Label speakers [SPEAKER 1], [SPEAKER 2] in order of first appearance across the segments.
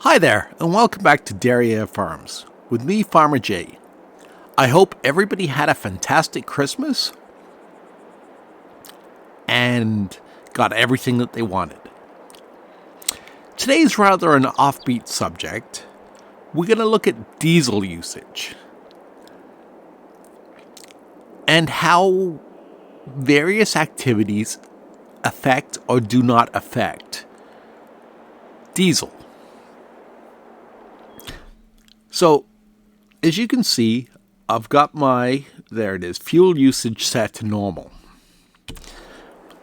[SPEAKER 1] Hi there, and welcome back to Derriere Farms with me, Farmer Jay. I hope everybody had a fantastic Christmas and got everything that they wanted. Today's rather an offbeat subject. We're going to look at diesel usage and how various activities affect or do not affect diesel. So, as you can see, I've got fuel usage set to normal.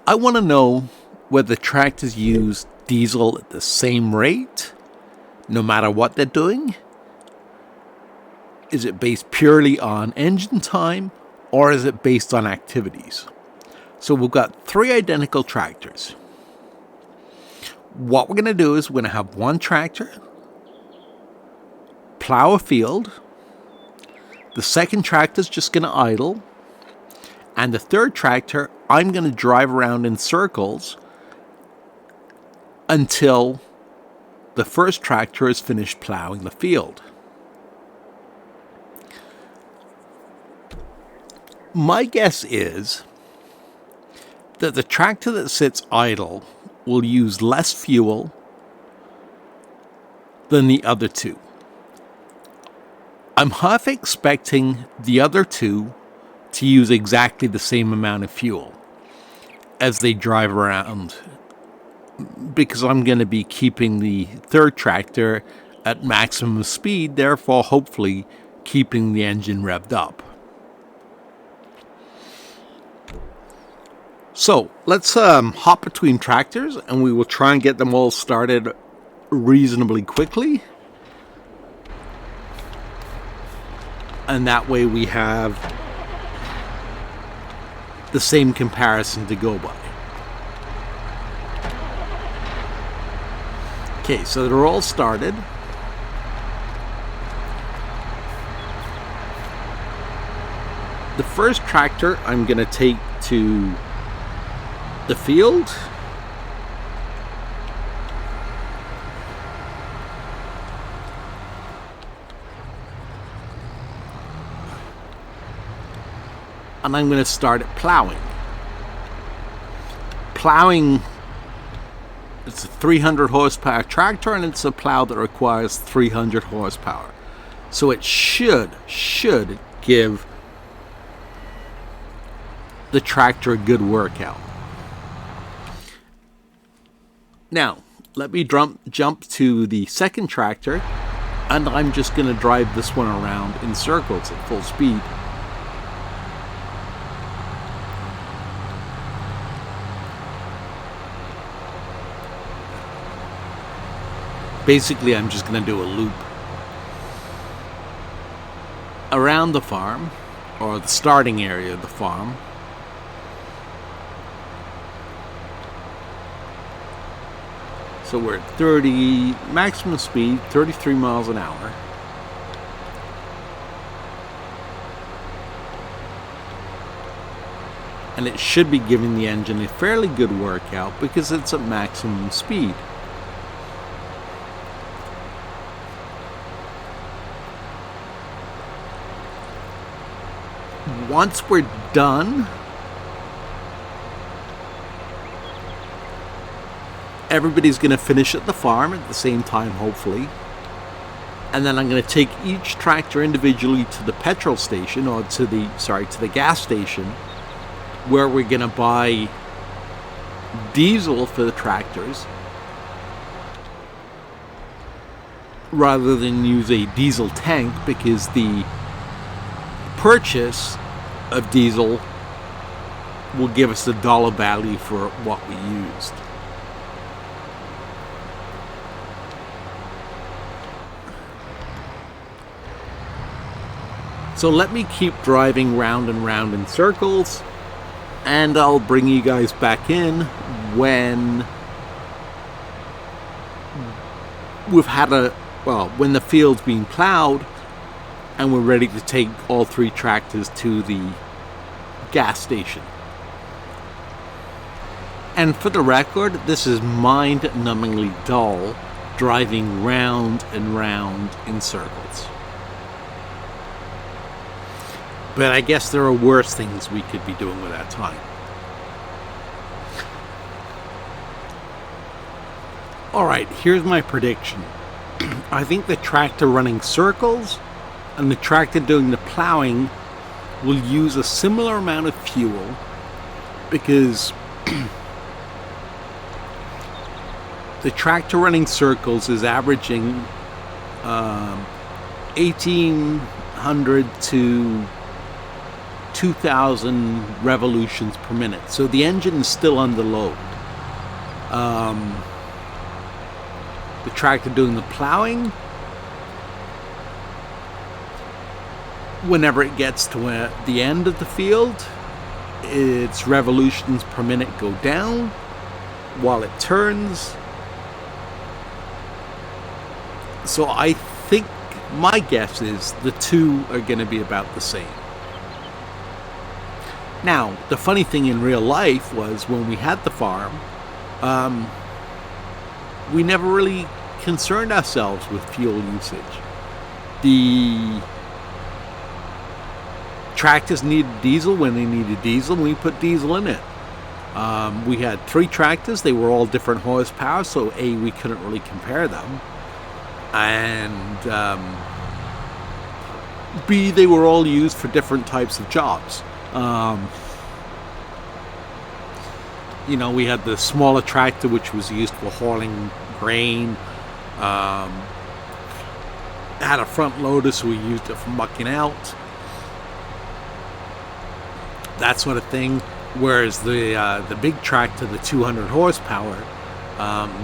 [SPEAKER 1] I want to know whether tractors use diesel at the same rate, no matter what they're doing. Is it based purely on engine time, or is it based on activities? So we've got 3 identical tractors. What we're going to do is we're going to have one tractor plow a field, the second tractor is just going to idle, and the third tractor I'm going to drive around in circles until the first tractor is finished plowing the field. My guess is that the tractor that sits idle will use less fuel than the other two. I'm half expecting the other two to use exactly the same amount of fuel as they drive around, because I'm going to be keeping the third tractor at maximum speed, therefore hopefully keeping the engine revved up. So let's hop between tractors and we will try and get them all started reasonably quickly. And that way we have the same comparison to go by. Okay, so they're all started. The first tractor I'm going to take to the field. And I'm going to start at plowing. Plowing, it's a 300 horsepower tractor and it's a plow that requires 300 horsepower. So it should give the tractor a good workout. Now, let me jump to the second tractor, and I'm just going to drive this one around in circles at full speed. Basically, I'm just going to do a loop around the farm, or the starting area of the farm. So we're at 30, maximum speed, 33 miles an hour. And it should be giving the engine a fairly good workout because it's at maximum speed. Once we're done, everybody's going to finish at the farm at the same time, hopefully. And then I'm going to take each tractor individually to the petrol station, or to the gas station, where we're going to buy diesel for the tractors, rather than use a diesel tank, because the purchase of diesel will give us the dollar value for what we used. So let me keep driving round and round in circles, and I'll bring you guys back in when we've had when the field's been plowed and we're ready to take all 3 tractors to the gas station. And for the record, this is mind-numbingly dull driving round and round in circles. But I guess there are worse things we could be doing with that time. Alright, here's my prediction. I think the tractor running circles and the tractor doing the plowing will use a similar amount of fuel, because the tractor running circles is averaging 1,800 to 2,000 revolutions per minute. So the engine is still under load. The tractor doing the plowing, whenever it gets to the end of the field, its revolutions per minute go down while it turns. So I think, my guess is the two are going to be about the same. Now, the funny thing in real life was when we had the farm, we never really concerned ourselves with fuel usage. The tractors needed diesel when they needed diesel, and we put diesel in it. We had 3 tractors. They were all different horsepower, so A, we couldn't really compare them. And B, they were all used for different types of jobs. We had the smaller tractor, which was used for hauling grain. Had a front loader, so we used it for mucking out, that sort of thing. Whereas the big tractor, the 200 horsepower,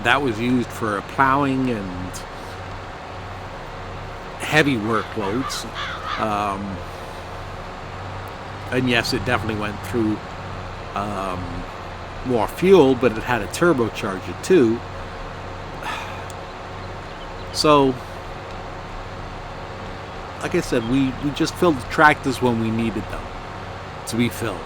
[SPEAKER 1] that was used for plowing and heavy workloads. And yes, it definitely went through more fuel, but it had a turbocharger too. So, like I said, we just filled the tractors when we needed them to be filled.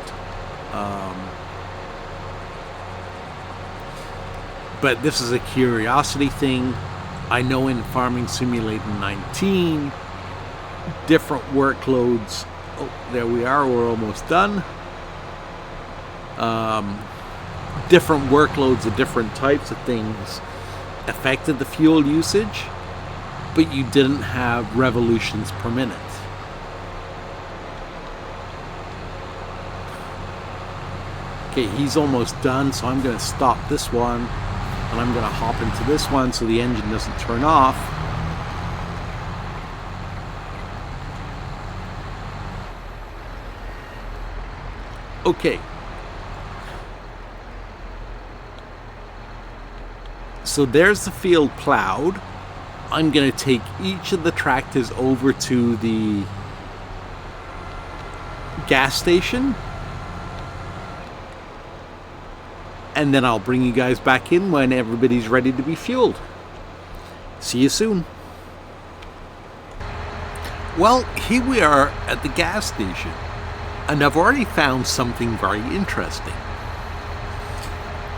[SPEAKER 1] But this is a curiosity thing. I know in Farming Simulator 19, different workloads. Oh, there we are. We're almost done. Different workloads of different types of things affected the fuel usage, but you didn't have revolutions per minute. Okay, he's almost done, so I'm going to stop this one, and I'm going to hop into this one so the engine doesn't turn off. Okay. So there's the field plowed. I'm going to take each of the tractors over to the gas station, and then I'll bring you guys back in when everybody's ready to be fueled. See you soon. Well, here we are at the gas station, and I've already found something very interesting.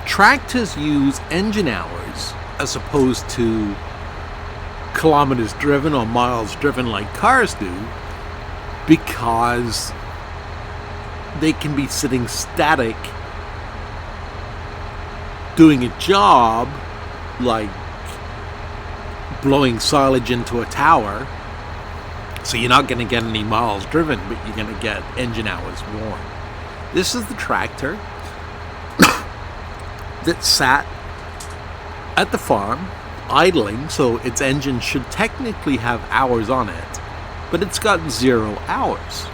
[SPEAKER 1] Tractors use engine hours as opposed to kilometers driven or miles driven like cars do, because they can be sitting static doing a job like blowing silage into a tower. So you're not going to get any miles driven, but you're going to get engine hours worn. This is the tractor that sat at the farm idling, so its engine should technically have hours on it, but it's got 0 hours.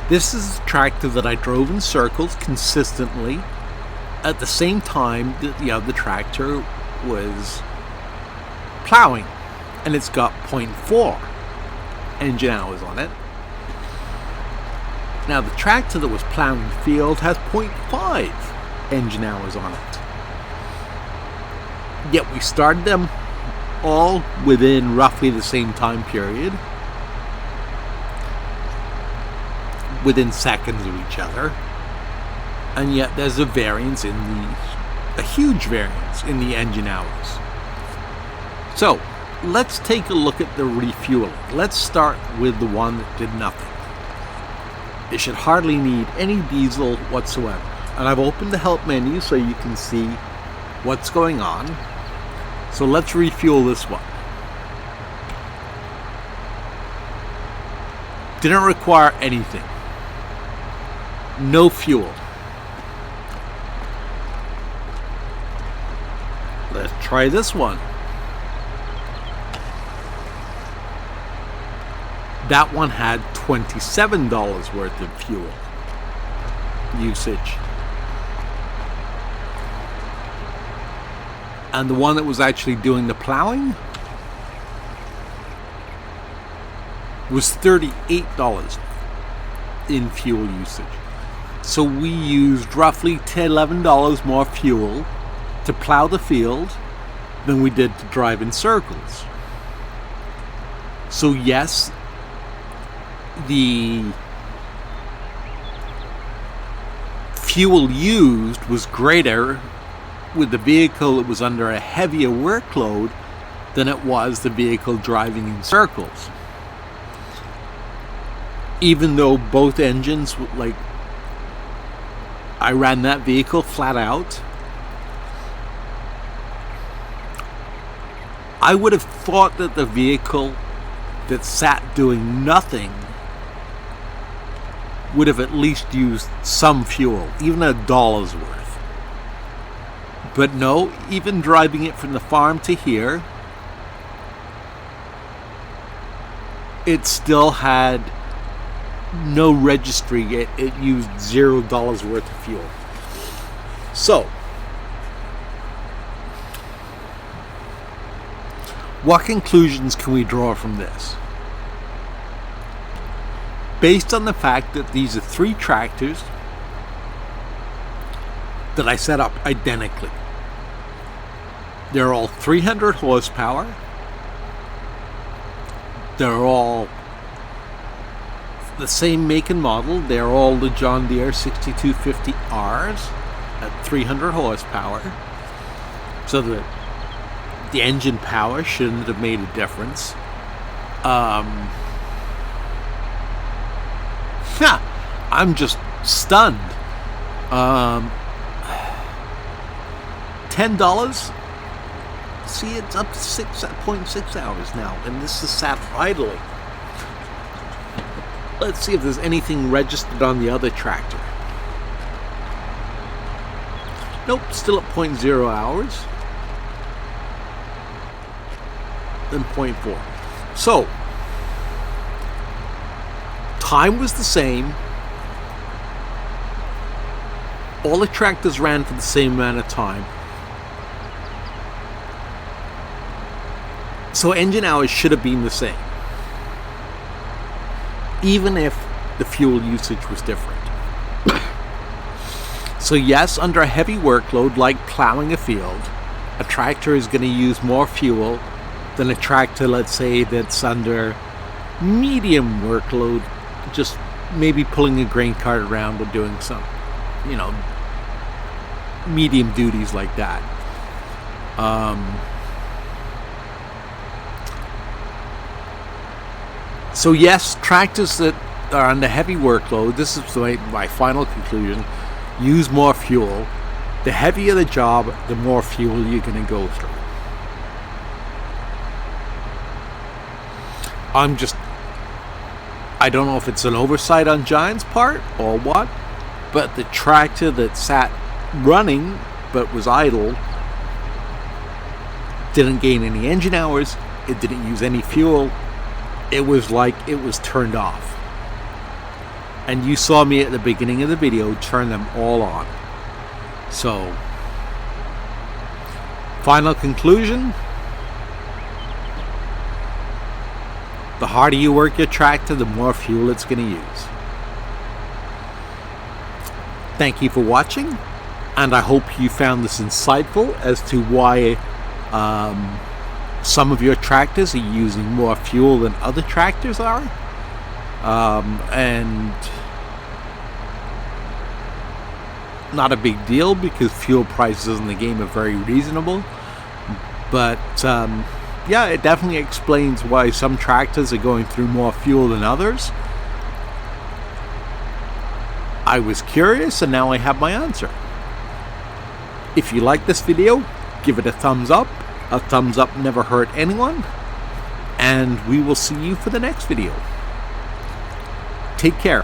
[SPEAKER 1] This is a tractor that I drove in circles consistently at the same time that the other tractor was plowing, and it's got 0.4 engine hours on it. Now the tractor that was plowing the field has 0.5 engine hours on it. Yet we started them all within roughly the same time period, within seconds of each other, and yet there's a variance in the a huge variance in the engine hours. So let's take a look at the refueling. Let's start with the one that did nothing. It should hardly need any diesel whatsoever. And I've opened the help menu so you can see what's going on. So let's refuel this one. Didn't require anything. No fuel. Let's try this one. That one had $27 worth of fuel usage. And the one that was actually doing the plowing was $38 in fuel usage. So we used roughly $10, $11 more fuel to plow the field than we did to drive in circles. So yes, the fuel used was greater with the vehicle that was under a heavier workload than it was the vehicle driving in circles. Even though both engines, like, I ran that vehicle flat out, I would have thought that the vehicle that sat doing nothing would have at least used some fuel, even $1's worth. But no, even driving it from the farm to here, it still had no registry. It used $0 worth of fuel. So, what conclusions can we draw from this? Based on the fact that these are 3 tractors that I set up identically. They're all 300 horsepower. They're all the same make and model. They're all the John Deere 6250Rs at 300 horsepower. So that the engine power shouldn't have made a difference. I'm just stunned. $10. See, it's up to 6.6 hours now, and this is sat idling. Let's see if there's anything registered on the other tractor. Nope, still at 0.0 hours. Then 0.4. So, time was the same. All the tractors ran for the same amount of time. So engine hours should have been the same, even if the fuel usage was different. So yes, under a heavy workload like plowing a field, a tractor is going to use more fuel than a tractor, let's say, that's under medium workload, just maybe pulling a grain cart around or doing some, medium duties like that. So yes, tractors that are under heavy workload, this is my final conclusion, use more fuel. The heavier the job, the more fuel you're going to go through. I don't know if it's an oversight on Giant's part or what, but the tractor that sat running but was idle didn't gain any engine hours, it didn't use any fuel. It was like it was turned off. And you saw me at the beginning of the video turn them all on. So, final conclusion: the harder you work your tractor, the more fuel it's going to use. Thank you for watching, and I hope you found this insightful as to why some of your tractors are using more fuel than other tractors are. And not a big deal because fuel prices in the game are very reasonable. But yeah, it definitely explains why some tractors are going through more fuel than others. I was curious, and now I have my answer. If you like this video, give it a thumbs up. A thumbs up never hurt anyone. And we will see you for the next video. Take care.